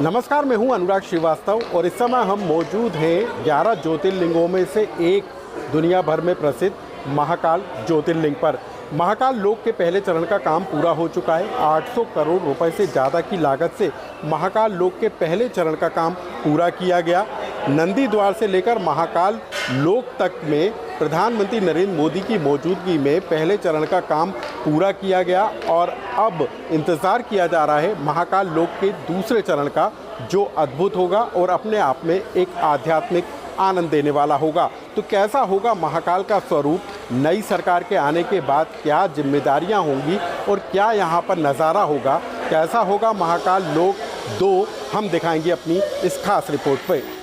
नमस्कार, मैं हूं अनुराग श्रीवास्तव और इस समय हम मौजूद हैं 11 ज्योतिर्लिंगों में से एक दुनिया भर में प्रसिद्ध महाकाल ज्योतिर्लिंग पर। महाकाल लोक के पहले चरण का काम पूरा हो चुका है। 800 करोड़ रुपए से ज़्यादा की लागत से महाकाल लोक के पहले चरण का काम पूरा किया गया। नंदी द्वार से लेकर महाकाल लोक तक में प्रधानमंत्री नरेंद्र मोदी की मौजूदगी में पहले चरण का काम पूरा किया गया और अब इंतज़ार किया जा रहा है महाकाल लोक के दूसरे चरण का, जो अद्भुत होगा और अपने आप में एक आध्यात्मिक आनंद देने वाला होगा। तो कैसा होगा महाकाल का स्वरूप, नई सरकार के आने के बाद क्या जिम्मेदारियां होंगी और क्या यहां पर नज़ारा होगा, कैसा होगा महाकाल लोक 2, हम दिखाएंगे अपनी इस खास रिपोर्ट पर।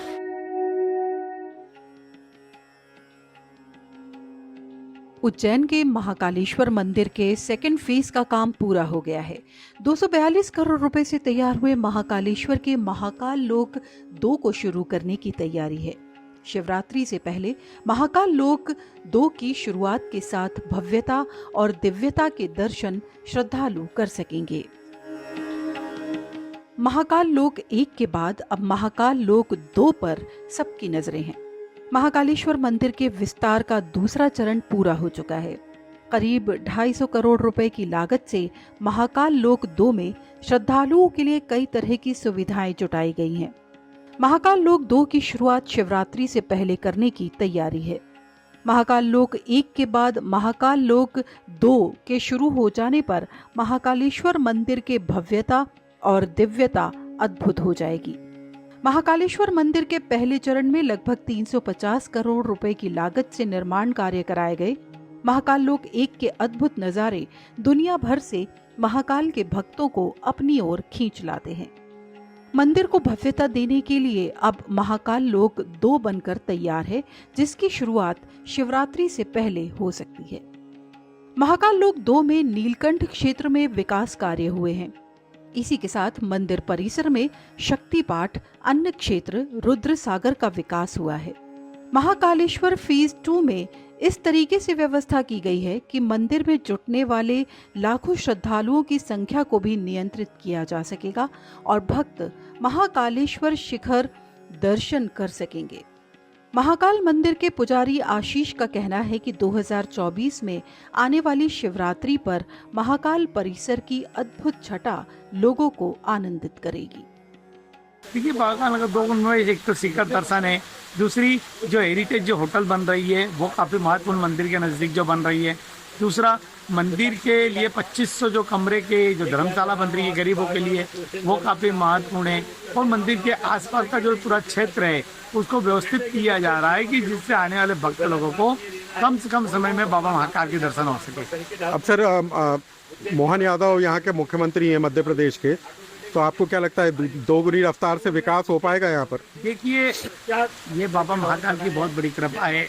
उज्जैन के महाकालेश्वर मंदिर के सेकंड फेज का काम पूरा हो गया है। 242 करोड़ रुपए से तैयार हुए महाकालेश्वर के महाकाल लोक 2 को शुरू करने की तैयारी है। शिवरात्रि से पहले महाकाल लोक 2 की शुरुआत के साथ भव्यता और दिव्यता के दर्शन श्रद्धालु कर सकेंगे। महाकाल लोक 1 के बाद अब महाकाल लोक 2 पर सबकी नजरें हैं। महाकालेश्वर मंदिर के विस्तार का दूसरा चरण पूरा हो चुका है। करीब 250 करोड़ रुपए की लागत से महाकाल लोक 2 में श्रद्धालुओं के लिए कई तरह की सुविधाएं जुटाई गई हैं। महाकाल लोक 2 की शुरुआत शिवरात्रि से पहले करने की तैयारी है। महाकाल लोक 1 के बाद महाकाल लोक 2 के शुरू हो जाने पर महाकालेश्वर मंदिर के भव्यता और दिव्यता अद्भुत हो जाएगी। महाकालेश्वर मंदिर के पहले चरण में लगभग 350 करोड़ रुपए की लागत से निर्माण कार्य कराए गए। महाकाल लोक 1 के अद्भुत नजारे दुनिया भर से महाकाल के भक्तों को अपनी ओर खींच लाते हैं। मंदिर को भव्यता देने के लिए अब महाकाल लोक 2 बनकर तैयार है, जिसकी शुरुआत शिवरात्रि से पहले हो सकती है। महाकाल लोक 2 में नीलकंठ क्षेत्र में विकास कार्य हुए हैं। इसी के साथ मंदिर परिसर में शक्ति पाठ, अन्न क्षेत्र, रुद्र सागर का विकास हुआ है। महाकालेश्वर फेज 2 में इस तरीके से व्यवस्था की गई है कि मंदिर में जुटने वाले लाखों श्रद्धालुओं की संख्या को भी नियंत्रित किया जा सकेगा और भक्त महाकालेश्वर शिखर दर्शन कर सकेंगे। महाकाल मंदिर के पुजारी आशीष का कहना है कि 2024 में आने वाली शिवरात्रि पर महाकाल परिसर की अद्भुत छटा लोगों को आनंदित करेगी। देखिए, महाकाल नगर 2 में एक तो शिखर दर्शन है, दूसरी जो हेरिटेज जो होटल बन रही है वो काफी महत्वपूर्ण मंदिर के नजदीक जो बन रही है। दूसरा, मंदिर के लिए 2500 जो कमरे के जो धर्मशाला बन रही है गरीबों के लिए, वो काफी महत्वपूर्ण है। और मंदिर के आसपास का जो पूरा क्षेत्र है उसको व्यवस्थित किया जा रहा है कि जिससे आने वाले भक्त लोगों को कम से कम समय में बाबा महाकाल के दर्शन हो सके। अब सर, मोहन यादव यहाँ के मुख्यमंत्री हैं मध्य प्रदेश के, तो आपको क्या लगता है दोगुनी रफ्तार से विकास हो पाएगा यहाँ पर? देखिए, ये बाबा महाकाल की बहुत बड़ी कृपा है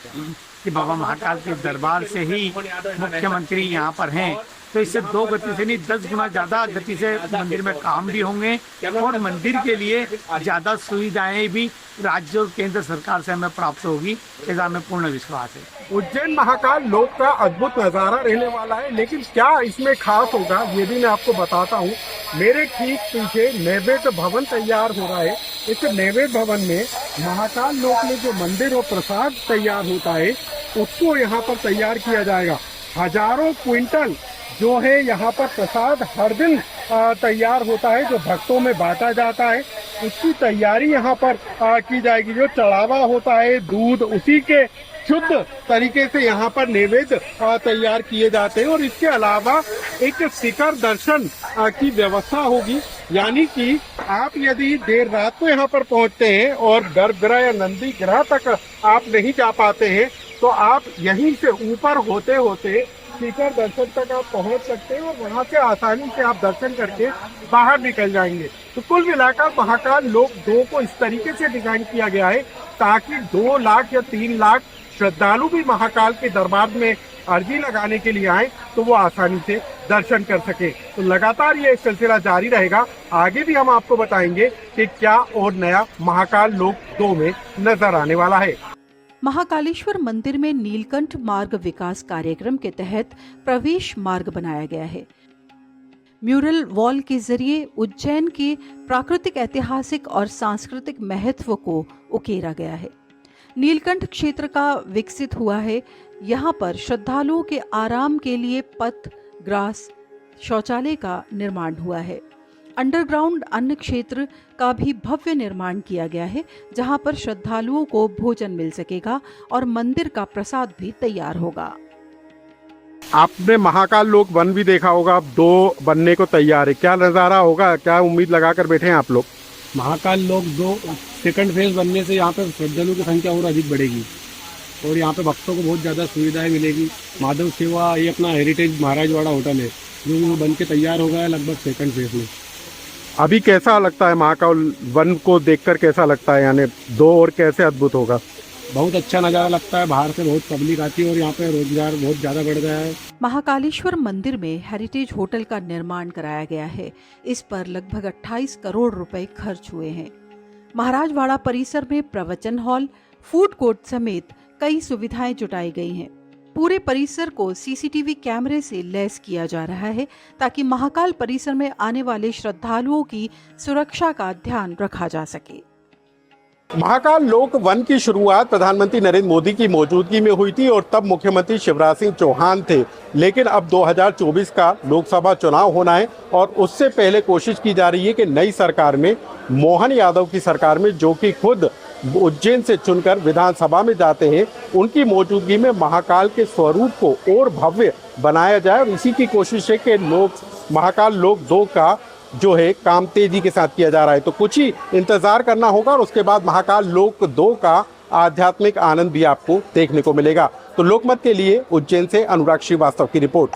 कि बाबा महाकाल के दरबार से ही मुख्यमंत्री यहाँ पर हैं, तो इससे 2 गति से नहीं 10 गुना ज्यादा गति से मंदिर में काम भी होंगे और मंदिर के लिए ज्यादा सुविधाएं भी राज्य और केंद्र सरकार से हमें प्राप्त होगी, ऐसा हमें पूर्ण विश्वास है। उज्जैन महाकाल लोक का अद्भुत नज़ारा रहने वाला है, लेकिन क्या इसमें खास होगा ये भी मैं आपको बताता हूँ। मेरे ठीक पीछे नैवेद्य भवन तैयार हो रहा है। इस नैवेद्य भवन में महाकाल लोक में जो मंदिर और प्रसाद तैयार होता है उसको यहाँ पर तैयार किया जाएगा। हजारों क्विंटल जो है यहाँ पर प्रसाद हर दिन तैयार होता है, जो भक्तों में बांटा जाता है। उसकी तैयारी यहाँ पर की जाएगी। जो चढ़ावा होता है दूध, उसी के शुद्ध तरीके से यहाँ पर नैवेद्य तैयार किए जाते हैं। और इसके अलावा एक शिखर दर्शन की व्यवस्था होगी, यानी कि आप यदि देर रात को यहाँ पर पहुँचते हैं और गर्भगृह या नंदी ग्रह तक आप नहीं जा पाते हैं, तो आप यहीं से ऊपर होते होते शिखर दर्शन तक आप पहुंच सकते हैं और वहां से आसानी से आप दर्शन करके बाहर निकल जाएंगे। तो कुल मिलाकर महाकाल लोक 2 को इस तरीके से डिजाइन किया गया है ताकि 2 लाख या 3 लाख श्रद्धालु भी महाकाल के दरबार में अर्जी लगाने के लिए आए तो वो आसानी से दर्शन कर सके। तो लगातार ये सिलसिला जारी रहेगा। आगे भी हम आपको बताएंगे कि क्या और नया महाकाल लोक 2 में नजर आने वाला है। महाकालेश्वर मंदिर में नीलकंठ मार्ग विकास कार्यक्रम के तहत प्रवेश मार्ग बनाया गया है। म्यूरल वॉल के जरिए उज्जैन के प्राकृतिक, ऐतिहासिक और सांस्कृतिक महत्व को उकेरा गया है। नीलकंठ क्षेत्र का विकसित हुआ है। यहाँ पर श्रद्धालुओं के आराम के लिए पथ, ग्रास, शौचालय का निर्माण हुआ है। अंडरग्राउंड अन्न क्षेत्र का भी भव्य निर्माण किया गया है, जहां पर श्रद्धालुओं को भोजन मिल सकेगा और मंदिर का प्रसाद भी तैयार होगा। आपने महाकाल लोक वन भी देखा होगा, अब 2 बनने को तैयार है। क्या नज़ारा होगा, क्या उम्मीद लगाकर बैठे हैं आप लोग? महाकाल लोक 2 सेकंड फेज बनने से यहाँ पे श्रद्धालुओं की संख्या और अधिक बढ़ेगी और यहाँ पे भक्तों को बहुत ज़्यादा सुविधाएं मिलेगी। माधव सेवा, ये अपना हेरिटेज महाराजवाड़ा होटल है जो बन के तैयार हो गया है लगभग सेकंड फेज में। अभी कैसा लगता है महाकाल वन को देखकर, कैसा लगता है, यानी 2 और कैसे अद्भुत होगा? बहुत अच्छा नज़ारा लगता है, बाहर से बहुत पब्लिक आती है और यहाँ पे रोजगार बहुत ज़्यादा बढ़ गया है। महाकालेश्वर मंदिर में हेरिटेज होटल का निर्माण कराया गया है। इस पर लगभग 28 करोड़ रुपए खर्च हुए हैं। महाराजवाड़ा परिसर में प्रवचन हॉल, फूड कोर्ट समेत कई सुविधाएं जुटाई गई हैं। पूरे परिसर को सीसीटीवी कैमरे से लैस किया जा रहा है ताकि महाकाल परिसर में आने वाले श्रद्धालुओं की सुरक्षा का ध्यान रखा जा सके। महाकाल लोक वन की शुरुआत प्रधानमंत्री नरेंद्र मोदी की मौजूदगी में हुई थी और तब मुख्यमंत्री शिवराज सिंह चौहान थे। लेकिन अब 2024 का लोकसभा चुनाव होना है और उससे पहले कोशिश की जा रही है कि नई सरकार में, मोहन यादव की सरकार में, जो कि खुद उज्जैन से चुनकर विधानसभा में जाते हैं, उनकी मौजूदगी में महाकाल के स्वरूप को और भव्य बनाया जाए। और इसी की कोशिश है कि महाकाल लोक 2 का जो है काम तेजी के साथ किया जा रहा है। तो कुछ ही इंतजार करना होगा और उसके बाद महाकाल लोक 2 का आध्यात्मिक आनंद भी आपको देखने को मिलेगा। तो लोकमत के लिए उज्जैन से अनुराग श्रीवास्तव की रिपोर्ट।